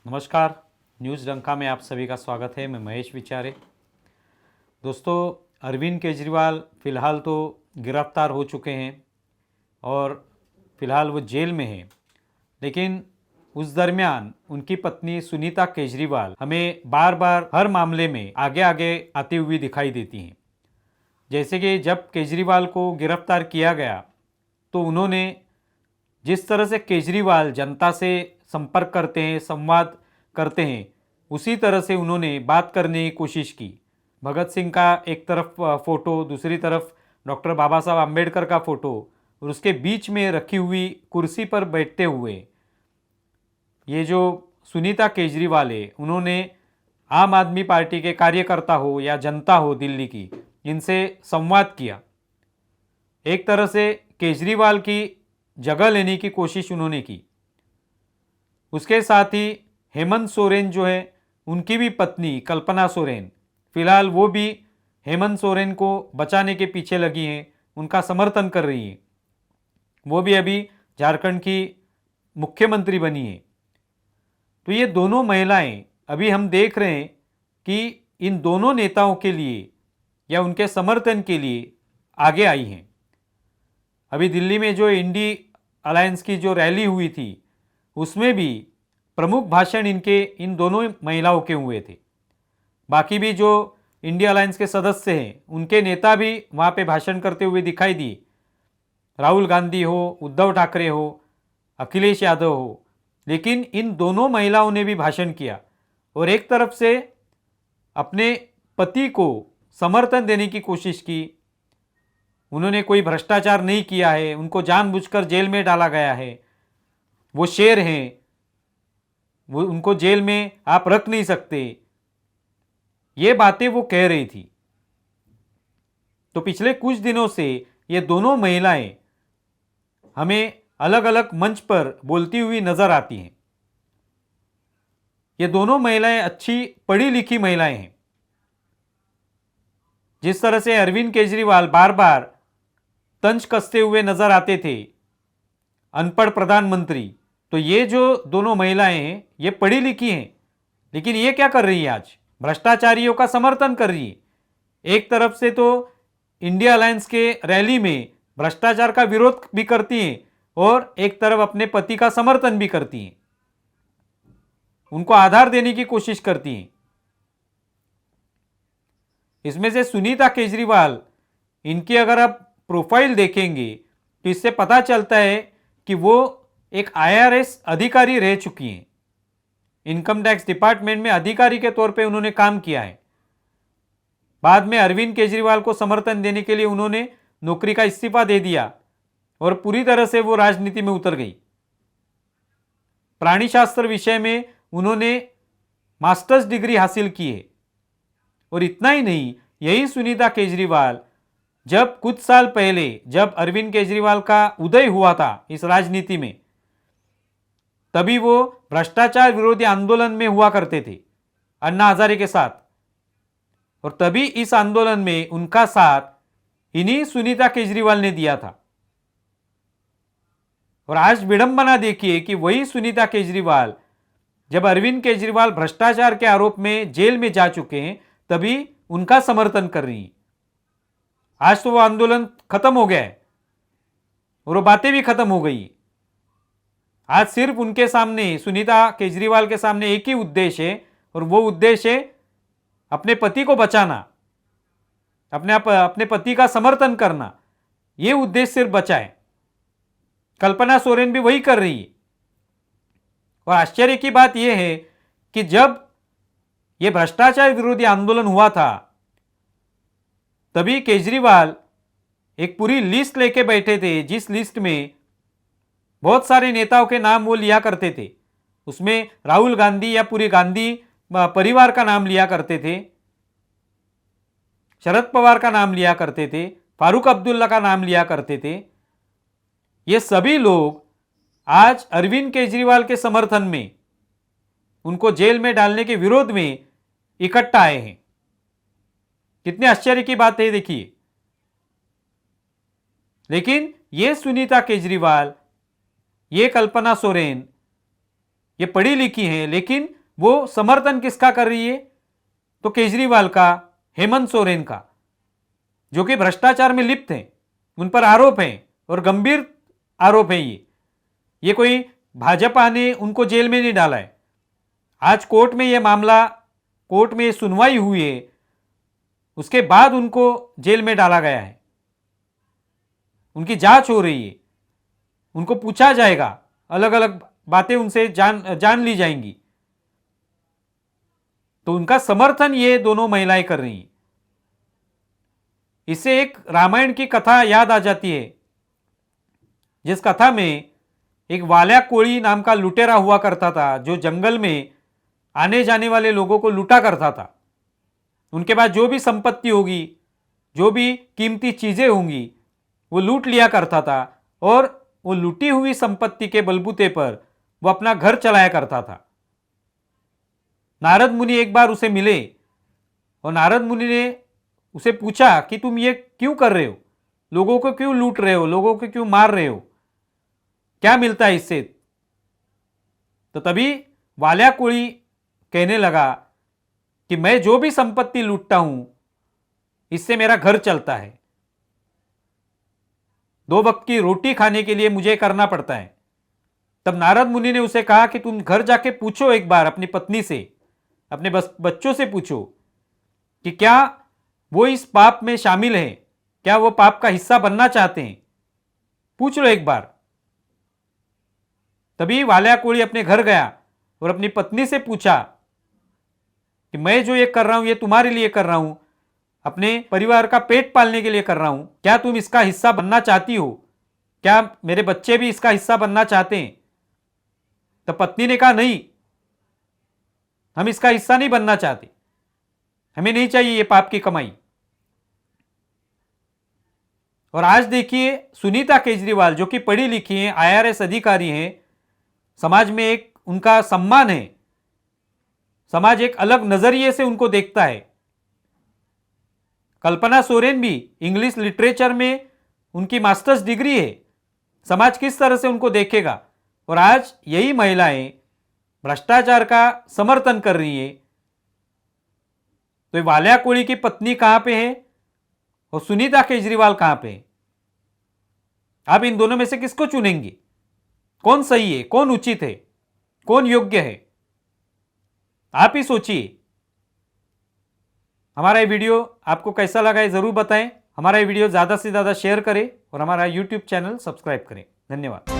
नमस्कार। न्यूज़ डंका में आप सभी का स्वागत है। मैं महेश विचारे। दोस्तों, अरविंद केजरीवाल फ़िलहाल तो गिरफ्तार हो चुके हैं और फ़िलहाल वो जेल में हैं, लेकिन उस दरमियान उनकी पत्नी सुनीता केजरीवाल हमें बार बार हर मामले में आगे आगे आती हुई दिखाई देती हैं। जैसे कि जब केजरीवाल को गिरफ्तार किया गया तो उन्होंने जिस तरह से केजरीवाल जनता से संपर्क करते हैं, संवाद करते हैं, उसी तरह से उन्होंने बात करने की कोशिश की। भगत सिंह का एक तरफ फ़ोटो, दूसरी तरफ डॉक्टर बाबा साहब आम्बेडकर का फ़ोटो और उसके बीच में रखी हुई कुर्सी पर बैठते हुए ये जो सुनीता केजरीवाल है, उन्होंने आम आदमी पार्टी के कार्यकर्ता हो या जनता हो दिल्ली की, इनसे संवाद किया। एक तरह से केजरीवाल की जगह लेने की कोशिश उन्होंने की। उसके साथ ही हेमंत सोरेन जो है, उनकी भी पत्नी कल्पना सोरेन, फिलहाल वो भी हेमंत सोरेन को बचाने के पीछे लगी हैं, उनका समर्थन कर रही हैं। वो भी अभी झारखंड की मुख्यमंत्री बनी है। तो ये दोनों महिलाएं अभी हम देख रहे हैं कि इन दोनों नेताओं के लिए या उनके समर्थन के लिए आगे आई हैं। अभी दिल्ली में जो इंडी अलायंस की जो रैली हुई थी, उसमें भी प्रमुख भाषण इन दोनों महिलाओं के हुए थे। बाकी भी जो इंडिया अलायंस के सदस्य हैं, उनके नेता भी वहाँ पे भाषण करते हुए दिखाई दिए। राहुल गांधी हो, उद्धव ठाकरे हो, अखिलेश यादव हो, लेकिन इन दोनों महिलाओं ने भी भाषण किया और एक तरफ से अपने पति को समर्थन देने की कोशिश की। उन्होंने कोई भ्रष्टाचार नहीं किया है, उनको जानबूझकर जेल में डाला गया है, वो शेर हैं, वो उनको जेल में आप रख नहीं सकते, ये बातें वो कह रही थी। तो पिछले कुछ दिनों से ये दोनों महिलाएं हमें अलग अलग मंच पर बोलती हुई नजर आती हैं। ये दोनों महिलाएं अच्छी पढ़ी लिखी महिलाएं हैं। जिस तरह से अरविंद केजरीवाल बार बार तंज कसते हुए नजर आते थे, अनपढ़ प्रधानमंत्री, तो ये जो दोनों महिलाएं हैं, ये पढ़ी लिखी हैं, लेकिन ये क्या कर रही है? आज भ्रष्टाचारियों का समर्थन कर रही है। एक तरफ से तो इंडिया अलायंस के रैली में भ्रष्टाचार का विरोध भी करती हैं और एक तरफ अपने पति का समर्थन भी करती हैं, उनको आधार देने की कोशिश करती हैं। इसमें से सुनीता केजरीवाल, इनकी अगर आप प्रोफाइल देखेंगे तो इससे पता चलता है कि वो एक आईआरएस अधिकारी रह चुकी हैं। इनकम टैक्स डिपार्टमेंट में अधिकारी के तौर पे उन्होंने काम किया है। बाद में अरविंद केजरीवाल को समर्थन देने के लिए उन्होंने नौकरी का इस्तीफा दे दिया और पूरी तरह से वो राजनीति में उतर गई। प्राणीशास्त्र विषय में उन्होंने मास्टर्स डिग्री हासिल की है। और इतना ही नहीं, यही सुनीता केजरीवाल जब कुछ साल पहले जब अरविंद केजरीवाल का उदय हुआ था इस राजनीति में, तभी वो भ्रष्टाचार विरोधी आंदोलन में हुआ करते थे अन्ना हजारे के साथ, और तभी इस आंदोलन में उनका साथ इन्हीं सुनीता केजरीवाल ने दिया था। और आज विडंबना देखिए कि वही सुनीता केजरीवाल जब अरविंद केजरीवाल भ्रष्टाचार के आरोप में जेल में जा चुके हैं, तभी उनका समर्थन कर रही है। आज तो वो आंदोलन खत्म हो गया है और वो बातें भी खत्म हो गई। आज सिर्फ उनके सामने, सुनीता केजरीवाल के सामने एक ही उद्देश्य है, और वो उद्देश्य है अपने पति को बचाना, अपने पति का समर्थन करना। ये उद्देश्य सिर्फ बचा है। कल्पना सोरेन भी वही कर रही है। और आश्चर्य की बात यह है कि जब यह भ्रष्टाचार विरोधी आंदोलन हुआ था, तभी केजरीवाल एक पूरी लिस्ट लेके बैठे थे, जिस लिस्ट में बहुत सारे नेताओं के नाम वो लिया करते थे। उसमें राहुल गांधी या पूरी गांधी परिवार का नाम लिया करते थे, शरद पवार का नाम लिया करते थे, फारूक अब्दुल्ला का नाम लिया करते थे। ये सभी लोग आज अरविंद केजरीवाल के समर्थन में, उनको जेल में डालने के विरोध में इकट्ठा आए हैं। कितने आश्चर्य की बात है, देखिए। लेकिन ये सुनीता केजरीवाल, ये कल्पना सोरेन, ये पढ़ी लिखी हैं, लेकिन वो समर्थन किसका कर रही है? तो केजरीवाल का, हेमंत सोरेन का, जो कि भ्रष्टाचार में लिप्त हैं। उन पर आरोप हैं और गंभीर आरोप है। ये कोई भाजपा ने उनको जेल में नहीं डाला है। आज कोर्ट में ये मामला, कोर्ट में सुनवाई हुई है, उसके बाद उनको जेल में डाला गया है। उनकी जांच हो रही है, उनको पूछा जाएगा, अलग अलग बातें उनसे जान ली जाएंगी। तो उनका समर्थन ये दोनों महिलाएं कर रही हैं। इससे एक रामायण की कथा याद आ जाती है, जिस कथा में एक वाल्या कोली नाम का लुटेरा हुआ करता था, जो जंगल में आने जाने वाले लोगों को लूटा करता था। उनके पास जो भी संपत्ति होगी, जो भी कीमती चीजें होंगी, वो लूट लिया करता था और वो लूटी हुई संपत्ति के बलबूते पर वो अपना घर चलाया करता था। नारद मुनि एक बार उसे मिले और नारद मुनि ने उसे पूछा कि तुम ये क्यों कर रहे हो, लोगों को क्यों लूट रहे हो, लोगों को क्यों मार रहे हो, क्या मिलता है इससे? तो तभी वाल्या कोली कहने लगा कि मैं जो भी संपत्ति लूटता हूं, इससे मेरा घर चलता है। 2 वक्त की रोटी खाने के लिए मुझे करना पड़ता है। तब नारद मुनि ने उसे कहा कि तुम घर जाके पूछो एक बार अपनी पत्नी से, अपने बच्चों से पूछो कि क्या वो इस पाप में शामिल हैं, क्या वो पाप का हिस्सा बनना चाहते हैं, पूछ लो एक बार। तभी वाल्या कोली अपने घर गया और अपनी पत्नी से पूछा कि मैं जो ये कर रहा हूं, ये तुम्हारे लिए कर रहा हूं, अपने परिवार का पेट पालने के लिए कर रहा हूं, क्या तुम इसका हिस्सा बनना चाहती हो? क्या मेरे बच्चे भी इसका हिस्सा बनना चाहते हैं? तो पत्नी ने कहा नहीं, हम इसका हिस्सा नहीं बनना चाहते, हमें नहीं चाहिए ये पाप की कमाई। और आज देखिए सुनीता केजरीवाल, जो कि पढ़ी लिखी हैं, IRS अधिकारी हैं, समाज में एक उनका सम्मान है, समाज एक अलग नजरिए से उनको देखता है। कल्पना सोरेन भी इंग्लिश लिटरेचर में उनकी मास्टर्स डिग्री है, समाज किस तरह से उनको देखेगा। और आज यही महिलाएं भ्रष्टाचार का समर्थन कर रही है। तो वाल्या कोली की पत्नी कहां पे है और सुनीता केजरीवाल कहां पे है? आप इन दोनों में से किसको चुनेंगे? कौन सही है, कौन उचित है, कौन योग्य है? आप ही सोचिए। हमारा ये वीडियो आपको कैसा लगा है जरूर बताएं। हमारा ये वीडियो ज़्यादा से ज़्यादा शेयर करें और हमारा YouTube चैनल सब्सक्राइब करें। धन्यवाद।